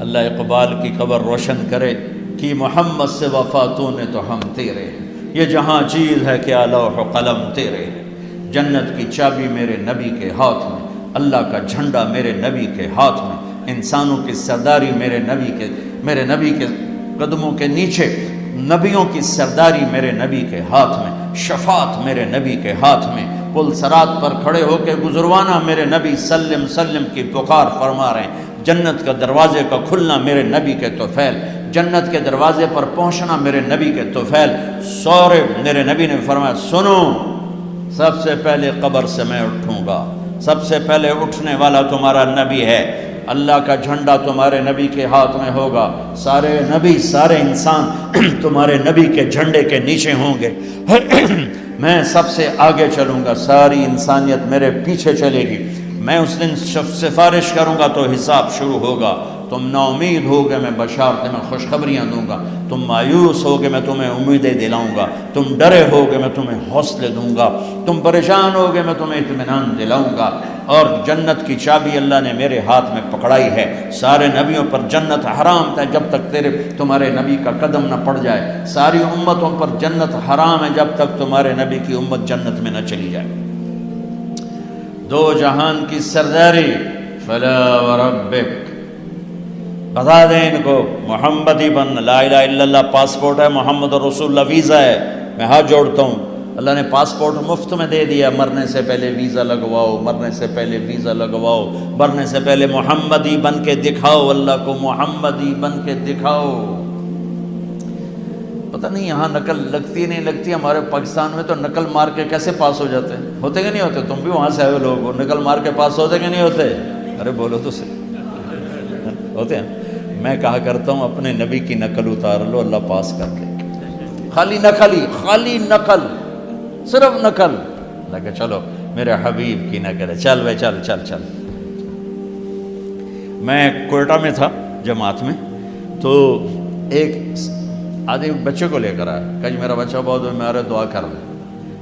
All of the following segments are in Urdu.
اللہ اقبال کی قبر روشن کرے کہ محمد سے وفاتوں نے تو ہم تیرے ہیں، یہ جہاں چیز ہے کیا لوح و قلم تیرے ہیں، جنت کی چابی میرے نبی کے ہاتھ میں، اللہ کا جھنڈا میرے نبی کے ہاتھ میں، انسانوں کی سرداری میرے نبی کے قدموں کے نیچے، نبیوں کی سرداری میرے نبی کے ہاتھ میں، شفاعت میرے نبی کے ہاتھ میں، پل صراط پر کھڑے ہو کے گزروانا میرے نبی سلم سلم کی پکار فرما رہے ہیں، جنت کا دروازے کا کھلنا میرے نبی کے طفیل، جنت کے دروازے پر پہنچنا میرے نبی کے طفیل، سورے میرے نبی نے فرمایا سنو، سب سے پہلے قبر سے میں اٹھوں گا، سب سے پہلے اٹھنے والا تمہارا نبی ہے، اللہ کا جھنڈا تمہارے نبی کے ہاتھ میں ہوگا، سارے نبی سارے انسان تمہارے نبی کے جھنڈے کے نیچے ہوں گے، میں سب سے آگے چلوں گا، ساری انسانیت میرے پیچھے چلے گی، میں اس دن سفارش کروں گا تو حساب شروع ہوگا، تم نا امید ہوگے میں بشارت میں خوشخبریاں دوں گا، تم مایوس ہوگے میں تمہیں امیدیں دلاؤں گا، تم ڈرے ہوگے میں تمہیں حوصلے دوں گا، تم پریشان ہوگے میں تمہیں اطمینان دلاؤں گا، اور جنت کی چابی اللہ نے میرے ہاتھ میں پکڑائی ہے، سارے نبیوں پر جنت حرام تھا جب تک تمہارے نبی کا قدم نہ پڑ جائے، ساری امتوں پر جنت حرام ہے جب تک تمہارے نبی کی امت جنت میں نہ چلی جائے، دو جہان کی سرداری، فلا وربک، بتا دیں ان کو محمدی بن، لا الہ الا اللہ پاسپورٹ ہے، محمد رسول اللہ ویزا ہے، میں ہاتھ جوڑتا ہوں، اللہ نے پاسپورٹ مفت میں دے دیا، مرنے سے پہلے ویزا لگواؤ، مرنے سے پہلے ویزا لگواؤ، مرنے سے پہلے محمدی بن کے دکھاؤ، اللہ کو محمدی بن کے دکھاؤ۔ پتہ نہیں یہاں نقل لگتی نہیں لگتی، ہمارے پاکستان میں تو نقل مار کے کیسے پاس ہو جاتے ہیں، ہوتے کہ نہیں ہوتے؟ تم بھی وہاں سے آئے لوگ ہو، نقل مار کے پاس ہوتے کہ نہیں ہوتے؟ ارے بولو تو صحیح، ہوتے ہیں۔ میں کہا کرتا ہوں اپنے نبی کی نقل اتار لو، اللہ پاس کر دے، خالی نقل، صرف نقل، اللہ کہ چلو میرے حبیب کی نقل ہے، چل بھائی چل۔ میں کوئٹہ میں تھا جماعت میں، تو ایک آدمی بچے کو لے کر آیا، کہا جی میرا بچہ بہت بیمار ہے، دعا کر دیں۔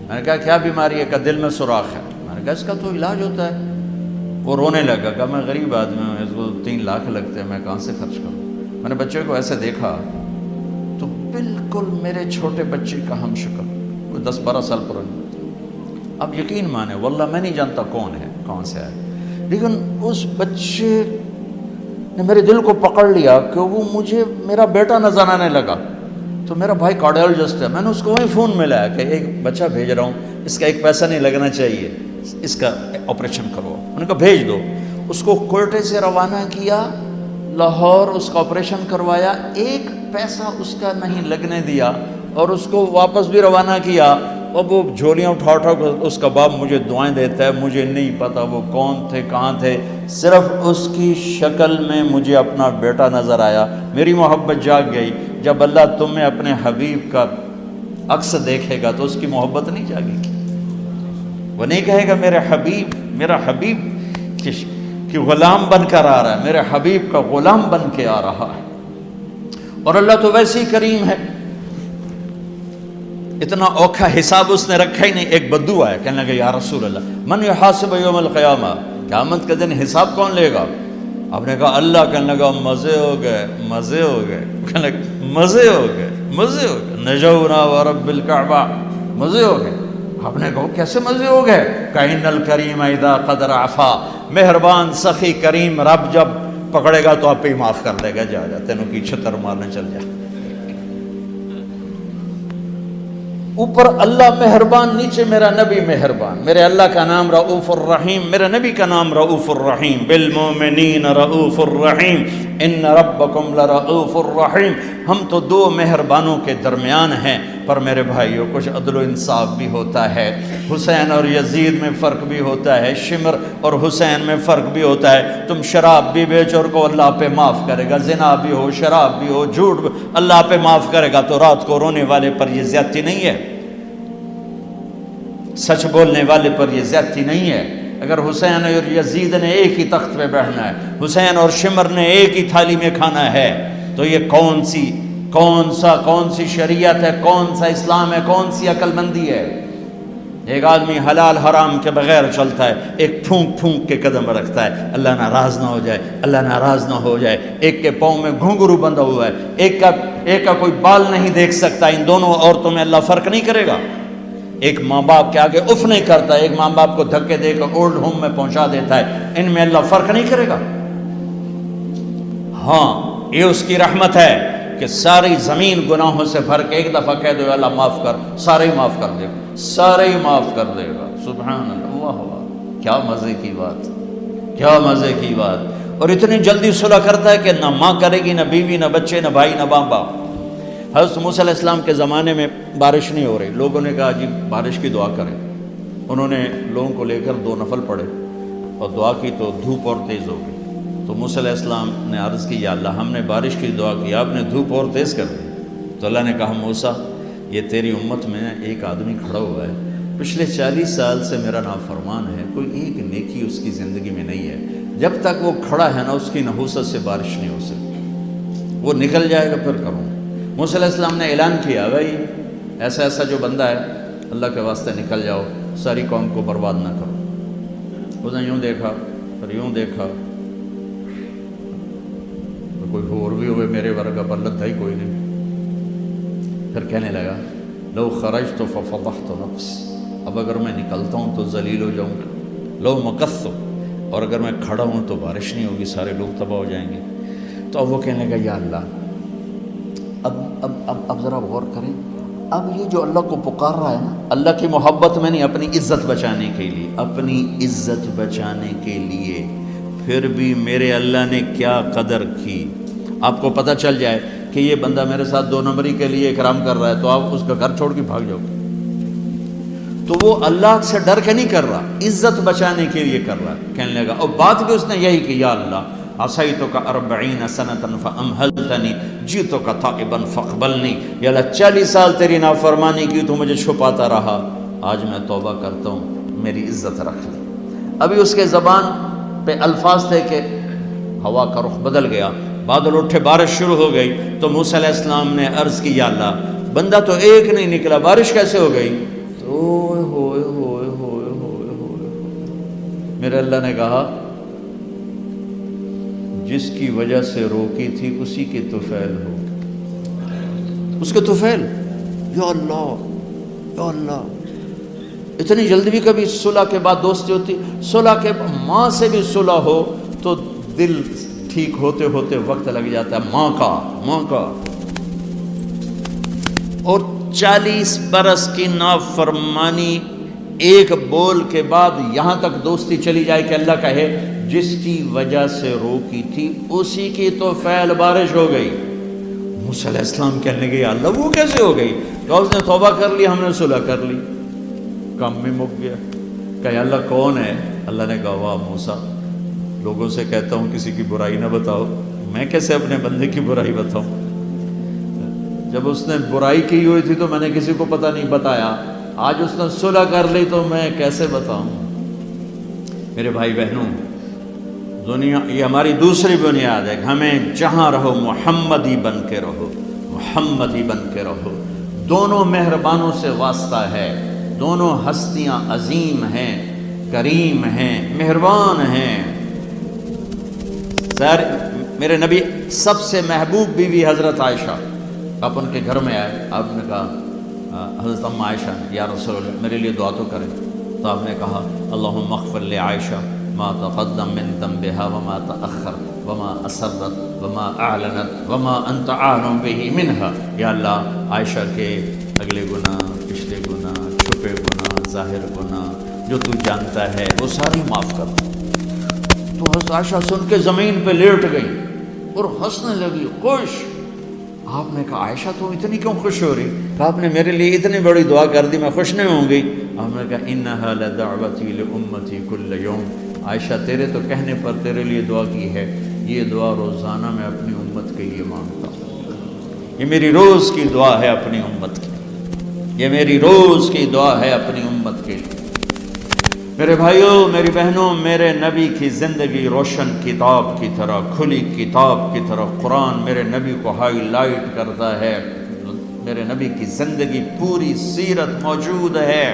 میں نے کہا کیا بیماری ہے؟ کہ دل میں سوراخ ہے۔ میں نے کہا اس کا تو علاج ہوتا ہے۔ وہ رونے لگا، کہا میں غریب آدمی ہوں، اس کو 3 لاکھ لگتے ہیں، میں کہاں سے خرچ کروں؟ میں نے بچے کو ایسے دیکھا تو بالکل میرے چھوٹے بچے کا ہم شکل، کوئی 10-12 سال پرانی۔ اب یقین مانے واللہ میں نہیں جانتا کون ہے، کہاں سے آئے، لیکن اس بچے نے میرے دل کو پکڑ لیا کہ وہ مجھے میرا بیٹا نظر آنے لگا۔ تو میرا بھائی کارڈیالوجسٹ ہے، میں نے اس کو وہیں فون ملایا کہ ایک بچہ بھیج رہا ہوں، اس کا ایک پیسہ نہیں لگنا چاہیے، اس کا آپریشن کرو۔ ان کو بھیج دو۔ اس کو کوئٹے سے روانہ کیا لاہور، اس کا آپریشن کروایا، ایک پیسہ اس کا نہیں لگنے دیا، اور اس کو واپس بھی روانہ کیا۔ اب وہ جھولیاں اٹھا اس کا باپ مجھے دعائیں دیتا ہے، مجھے نہیں پتا وہ کون تھے کہاں تھے، صرف اس کی شکل میں مجھے اپنا بیٹا نظر آیا، میری محبت جاگ گئی۔ جب اللہ تمہیں اپنے حبیب کا عکس دیکھے گا تو اس کی محبت نہیں جاگے گی، وہ نہیں کہے گا میرا حبیب کہ غلام بن کر آ رہا ہے، میرے حبیب کا غلام بن کے آ رہا ہے۔ اور اللہ تو ویسے ہی کریم ہے، اتنا اوکھا حساب اس نے رکھا ہی نہیں۔ ایک بدو آیا، کہنے لگا یا رسول اللہ من یحاسب یوم القیامہ، قیامت کے دن حساب کون لے گا؟ آپ نے کہا اللہ۔ کہنے لگا مزے ہو گئے، کہنے لگا مزے ہو گئے، نجونا ورب الکعبہ، مزے ہو گئے۔ آپ نے کہا کیسے مزے ہو گئے؟ کائن الکریم اذا قدر عفا، مہربان سخی کریم رب جب پکڑے گا تو آپ پہ ہی معاف کر دے گا، جا تینوں کی چھتر مارنے چل جا۔ اوپر اللہ مہربان، نیچے میرا نبی مہربان۔ میرے اللہ کا نام رؤوف الرحیم، میرے نبی کا نام رؤوف الرحیم، بالمؤمنین رؤوف الرحیم، ان ربکم لرؤوف الرحیم۔ ہم تو 2 مہربانوں کے درمیان ہیں، پر میرے بھائیوں کچھ عدل و انصاف بھی ہوتا ہے۔ حسین اور یزید میں فرق بھی ہوتا ہے، شمر اور حسین میں فرق بھی ہوتا ہے۔ تم شراب بھی بیچو کو اللہ پہ معاف کرے گا، زنا بھی ہو، شراب بھی ہو، جھوٹ بھی اللہ پہ معاف کرے گا، تو رات کو رونے والے پر یہ زیادتی نہیں ہے، سچ بولنے والے پر یہ زیادتی نہیں ہے۔ اگر حسین اور یزید نے ایک ہی تخت پہ بیٹھنا ہے، حسین اور شمر نے ایک ہی تھالی میں کھانا ہے، تو یہ کون سی شریعت ہے، کون سا اسلام ہے، کون سی عقل مندی ہے؟ ایک آدمی حلال حرام کے بغیر چلتا ہے، ایک پھونک پھونک کے قدم رکھتا ہے اللہ ناراض نہ ہو جائے، اللہ ناراض نہ ہو جائے۔ ایک کے پاؤں میں گھنگرو بندھا ہوا ہے، ایک کا کوئی بال نہیں دیکھ سکتا۔ ان دونوں عورتوں میں اللہ فرق نہیں کرے گا؟ ایک ماں باپ کے آگے اف نہیں کرتا، ایک ماں باپ کو دھکے دے کر اولڈ ہوم میں پہنچا دیتا ہے، ان میں اللہ فرق نہیں کرے گا؟ ہاں، یہ اس کی رحمت ہے کہ ساری زمین گناہوں سے بھر کے ایک دفعہ کہہ دو اللہ معاف کر، سارے ہی معاف کر دے گا، سارے ہی معاف کر دے گا۔ سبحان اللہ، واہ واہ، کیا مزے کی بات، کیا مزے کی بات۔ اور اتنی جلدی صلح کرتا ہے کہ نہ ماں کرے گی، نہ بیوی، نہ بچے، نہ بھائی، نہ باپ۔ حضرت موسیٰ علیہ السلام کے زمانے میں بارش نہیں ہو رہی، لوگوں نے کہا جی بارش کی دعا کریں۔ انہوں نے لوگوں کو لے کر 2 نفل پڑھے اور دعا کی تو دھوپ اور تیز ہو گئی۔ تو موسیٰ علیہ السلام نے عرض کی یا اللہ ہم نے بارش کی دعا کی، آپ نے دھوپ اور تیز کر دی۔ تو اللہ نے کہا موسیٰ یہ تیری امت میں ایک آدمی کھڑا ہوا ہے، پچھلے 40 سال سے میرا نافرمان ہے، کوئی ایک نیکی اس کی زندگی میں نہیں ہے، جب تک وہ کھڑا ہے نا اس کی نحوست سے بارش نہیں ہو سکتی، وہ نکل جائے گا پھر کروں۔ موسیٰ علیہ السلام نے اعلان کیا بھائی ایسا ایسا جو بندہ ہے اللہ کے واسطے نکل جاؤ، ساری قوم کو برباد نہ کرو۔ اس نے یوں دیکھا پھر یوں دیکھا، کوئی اور بھی ہوئے میرے ورگا بلد تھا ہی کوئی نہیں۔ پھر کہنے لگا لو خرجت ففضحت نفسی، اب اگر میں نکلتا ہوں تو ذلیل ہو جاؤں گا، لو مکثت، اور اگر میں کھڑا ہوں تو بارش نہیں ہوگی، سارے لوگ تباہ ہو جائیں گے۔ تو اب وہ کہنے لگا یا اللہ اب ذرا غور کریں، اب یہ جو اللہ کو پکار رہا ہے نا اللہ کی محبت میں نہیں، اپنی عزت بچانے کے لیے، اپنی عزت بچانے کے لیے، پھر بھی میرے اللہ نے کیا قدر کی۔ آپ کو پتہ چل جائے کہ یہ بندہ میرے ساتھ 2 نمبری کے لیے اکرام کر رہا ہے تو آپ اس کا گھر چھوڑ کے بھاگ جاؤ گے۔ تو وہ اللہ سے ڈر کے نہیں کر رہا، عزت بچانے کے لیے کر رہا ہے۔ کہنے لگا اور بات بھی اس نے یہی کہ یا اللہ عصیتک 40 سنة فامہلتنی جئتک تائبا فاقبلنی، یا اللہ 40 سال تیری نافرمانی کی تو مجھے چھپاتا رہا، آج میں توبہ کرتا ہوں، میری عزت رکھ لی۔ ابھی اس کے زبان پہ الفاظ تھے کہ ہوا کا رخ بدل گیا، بادل اٹھے، بارش شروع ہو گئی۔ تو موسیٰ علیہ السلام نے عرض کی یا اللہ بندہ تو ایک نہیں نکلا، بارش کیسے ہو گئی؟ تو ہوئے ہوئے ہوئے ہوئے ہوئے میرے اللہ نے کہا جس کی وجہ سے روکی تھی اسی کے طفیل ہو، اس کے طفیل۔ یا اللہ یا اللہ، اتنی جلدی بھی کبھی صلح کے بعد دوستی ہوتی؟ صلح کے ماں سے بھی صلح ہو تو دل ٹھیک ہوتے ہوتے وقت لگ جاتا ہے، ماں کا۔ اور 40 برس کی نافرمانی ایک بول کے بعد یہاں تک دوستی چلی جائے کہ اللہ کہے جس کی وجہ سے روکی تھی اسی کی تو فعل بارش ہو گئی۔ موسیٰ علیہ السلام کہنے لگے یا اللہ وہ کیسے ہو گئی؟ کہ اس نے توبہ کر لی، ہم نے صلح کر لی، کام بھی مک گیا۔ کہ یا اللہ کون ہے؟ اللہ نے کہا واہ موسیٰ، لوگوں سے کہتا ہوں کسی کی برائی نہ بتاؤ، میں کیسے اپنے بندے کی برائی بتاؤں؟ جب اس نے برائی کی ہوئی تھی تو میں نے کسی کو پتہ نہیں بتایا، آج اس نے صلح کر لی تو میں کیسے بتاؤں؟ میرے بھائی بہنوں، دنیا یہ ہماری دوسری بنیاد ہے کہ ہمیں جہاں رہو محمدی بن کے رہو، محمدی بن کے رہو۔ دونوں مہربانوں سے واسطہ ہے، دونوں ہستیاں عظیم ہیں، کریم ہیں، مہربان ہیں۔ میرے نبی سب سے محبوب بیوی حضرت عائشہ، آپ ان کے گھر میں آئے، آپ نے کہا حضرت ام عائشہ یا رسول اللہ میرے لیے دعا تو کریں۔ تو آپ نے کہا اللہم اغفر لعائشہ ما تقدم من ذنبها وما تأخر وما اسرت وما اعلنت وما انت اعلم به منها، یا اللہ عائشہ کے اگلے گناہ، پچھلے گناہ، چھپے گناہ، ظاہر گناہ جو تو جانتا ہے وہ ساری معاف کر۔ تو حضرت عائشہ سن کے زمین پہ لیٹ گئی اور ہنسنے لگی، خوش۔ آپ نے کہا عائشہ تم اتنی کیوں خوش ہو رہی؟ کہ آپ نے میرے لیے اتنی بڑی دعا کر دی، میں خوش نہیں ہوں گی؟ آپ نے کہا انہا لدعوتی لامتی کل یوم، عائشہ تیرے تو کہنے پر تیرے لیے دعا کی ہے، یہ دعا روزانہ میں اپنی امت کے لیے مانگتا ہوں، یہ میری روز کی دعا ہے اپنی امت کی، یہ میری روز کی دعا ہے اپنی امت کے لیے۔ میرے بھائیوں، میری بہنوں، میرے نبی کی زندگی روشن کتاب کی طرح، کھلی کتاب کی طرح قرآن میرے نبی کو ہائی لائٹ کرتا ہے۔ میرے نبی کی زندگی پوری سیرت موجود ہے۔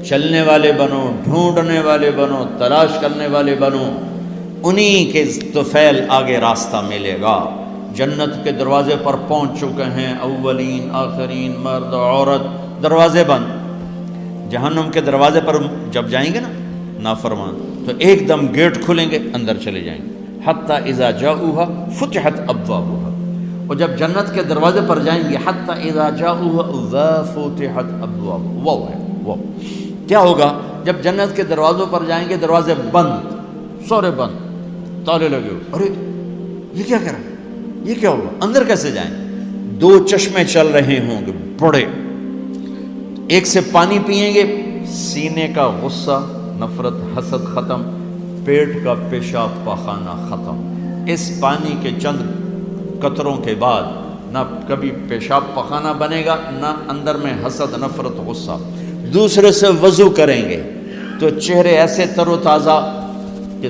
چلنے والے بنو، ڈھونڈنے والے بنو، تلاش کرنے والے بنو، انہی کے طفیل آگے راستہ ملے گا۔ جنت کے دروازے پر پہنچ چکے ہیں، اولین آخرین، مرد عورت، دروازے بند۔ جہنم کے دروازے پر جب جائیں گے نا نافرمان، تو ایک دم گیٹ کھلیں گے، اندر چلے جائیں گے۔ حتی اذا جاؤها فتحت ابوابها، اور جب جنت کے دروازے پر جائیں گے، حتی اذا جاؤها وفتحت ابوابها، وہ ہے وہ کیا ہوگا جب جنت کے دروازوں پر جائیں گے، دروازے بند، سارے بند، تالے لگے ہوئے۔ ارے یہ کیا کر رہا ہے، یہ کیا ہوگا، اندر کیسے جائیں؟ دو چشمے چل رہے ہوں گے بڑے، ایک سے پانی پئیں گے، سینے کا غصہ، نفرت، حسد ختم، پیٹ کا پیشاب پاخانہ ختم۔ اس پانی کے چند قطروں کے بعد نہ کبھی پیشاب پاخانہ بنے گا، نہ اندر میں حسد، نفرت، غصہ۔ دوسرے سے وضو کریں گے تو چہرے ایسے تر و تازہ کہ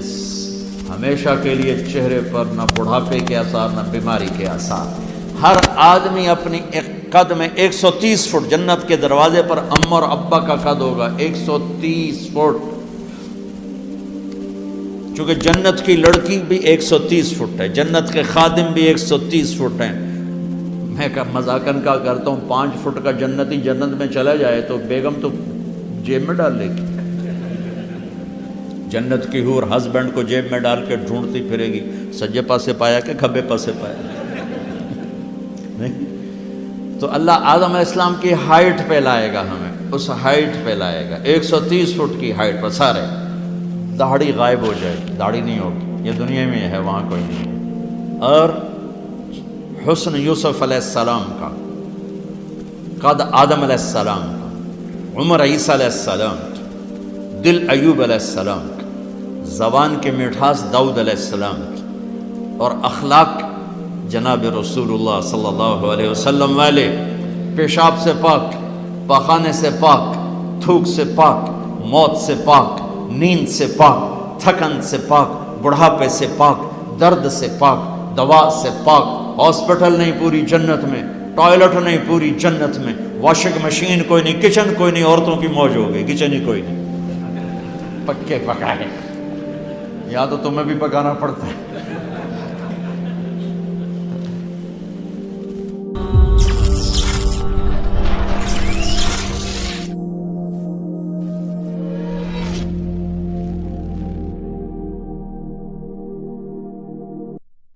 ہمیشہ کے لیے چہرے پر نہ بڑھاپے کے آثار، نہ بیماری کے آثار۔ ہر آدمی اپنی ایک قد میں 130 فٹ، جنت کے دروازے پر اماں اور ابا کا قد ہوگا 130 فٹ، چونکہ جنت کی لڑکی بھی 130 فٹ ہے، جنت کے خادم بھی 130 فٹ ہیں۔ میں مذاقن کا کرتا ہوں، 5 فٹ کا جنتی جنت میں چلا جائے تو بیگم تو جیب میں ڈال لے گی، جنت کی حور ہسبینڈ کو جیب میں ڈال کے ڈھونڈتی پھرے گی، سجے پاسے پایا کہ کھبے پاسے پایا، نہیں۔ تو اللہ آدم علیہ السلام کی ہائٹ پہ لائے گا ہمیں، اس ہائٹ پہ لائے گا، 130 فٹ کی ہائٹ پر سارے۔ داڑھی غائب ہو جائے، داڑھی نہیں ہوگی، یہ دنیا میں ہے، وہاں کوئی نہیں۔ اور حسن یوسف علیہ السلام کا، قد آدم علیہ السلام کا، عمر عیسیٰ علیہ السلام کا، دل ایوب علیہ السلام کا، زبان کے مٹھاس داؤد علیہ السلام کی، اور اخلاق جناب رسول اللہ صلی اللہ علیہ وسلم والے، پیشاب سے پاک، پاخانے سے پاک، تھوک سے پاک، موت سے پاک، نیند سے پاک، تھکن سے پاک، بڑھاپے سے پاک، درد سے پاک، دوا سے پاک۔ ہاسپٹل نہیں پوری جنت میں، ٹوائلٹ نہیں پوری جنت میں، واشنگ مشین کوئی نہیں، کچن کوئی نہیں، عورتوں کی موج ہو گئی، کچن ہی کوئی نہیں، پکے پکائے، یا تو تمہیں بھی پکانا پڑتا ہے۔